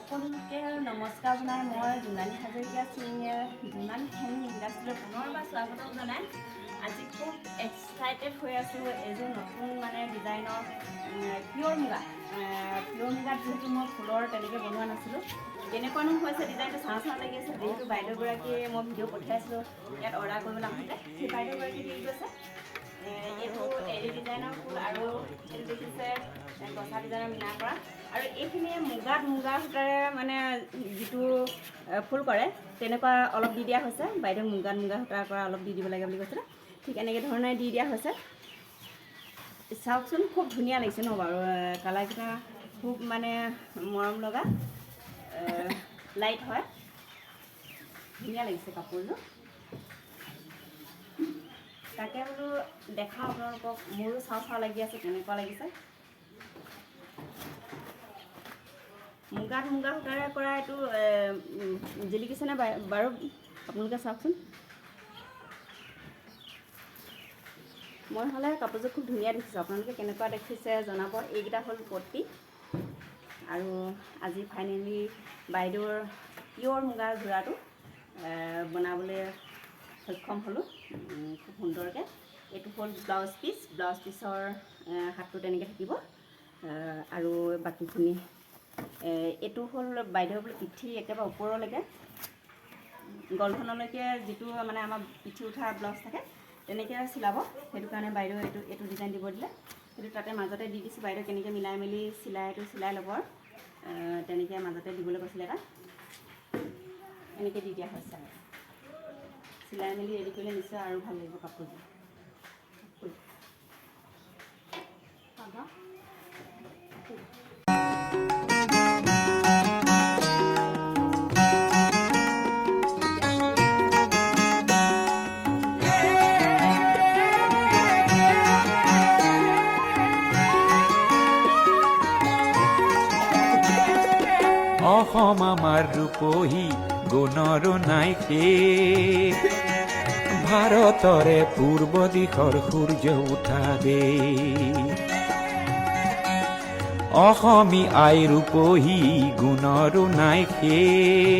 সকলোকে নমস্কাৰ জনাই মই জোনালী হাজৰিকা জোনালী ফেমিলি ইণ্ডাষ্ট্ৰীলৈ পুনৰবাৰ স্বাগতম জনাই আজি খুব এক্সাইটেড হৈ আছোঁ এযোৰ নতুন ডিজাইনৰ পিয়'ৰ মুগাত যিহেতু মই ফুলৰ তেনেকৈ বনোৱা নাছিলোঁ কেনেকুৱানো হৈছে ডিজাইনটো চাওঁ লাগি আছে যিহেতু বাইদেউগৰাকীয়ে মই ভিডিঅ' পঠিয়াইছিলোঁ ইয়াত অৰ্ডাৰ কৰিবলৈ আহোঁতে সেই বাইদেউগৰাকী দি গৈছে এইটো এৰি ডিজাইনৰ ফুল আৰু এইটো দেখিছে গছা ডিজাইনৰ মিনা কৰা আৰু এইখিনি মুগা সূতাৰে যিটো ফুল কৰে তেনেকুৱা অলপ দি দিয়া হৈছে বাইদেউ মুগা সূতাৰ পৰা অলপ দি দিব লাগে বুলি কৈছিলে ঠিক এনেকৈ ধৰণে দি দিয়া হৈছে চাওকচোন খুব ধুনীয়া লাগিছে ন বাৰু কালাৰকেইটা খুব মৰম লগা লাইট হয় ধুনীয়া লাগিছে কাপোৰযোৰ তাকে বোলো দেখা আপোনালোকক মোৰো চাওঁ লাগি আছে কেনেকুৱা লাগিছে মুগা সূতাৰে কৰা এইটো জিলিকিছেনে বাৰু আপোনালোকে চাওকচোন মই হ'লে কাপোৰযোৰ খুব ধুনীয়া দেখিছোঁ আপোনালোকে কেনেকুৱা দেখিছে জনাব এইকেইটা হ'ল পট্টি আৰু আজি ফাইনেলি বাইদেউৰ পিয়'ৰ মুগাৰ যোৰাটো বনাবলৈ সক্ষম হ'লোঁ খুব সুন্দৰকৈ এইটো হ'ল ব্লাউজ পিচৰ হাতটো তেনেকৈ থাকিব আৰু বাকীখিনি এইটো হ'ল বাইদেউ বোলে পিঠি একেবাৰে ওপৰলৈকে গলধনলৈকে যিটো আমাৰ পিঠি উঠা ব্লাউজ থাকে তেনেকৈ চিলাব সেইটো কাৰণে বাইদেউ এইটো ডিজাইন দিব দিলে সেইটো তাতে মাজতে দি দিছোঁ বাইদেউ কেনেকৈ মিলাই মেলি চিলাই ল'ব তেনেকৈ মাজতে দিবলৈ কৈছিলে এটা এনেকৈ দি দিয়া হৈছে আৰু চিলাই মেলি ৰেডি কৰিলে নিশ্চয় আৰু ভাল লাগিব কাপোৰযোৰ অসম আমাৰ ৰূপহী গুণৰো নাই শেষ ভাৰতৰে পূৰ্ব দিশৰ সূৰ্য উঠা দে অসমী আই ৰূপহী গুণৰো নাই শেষ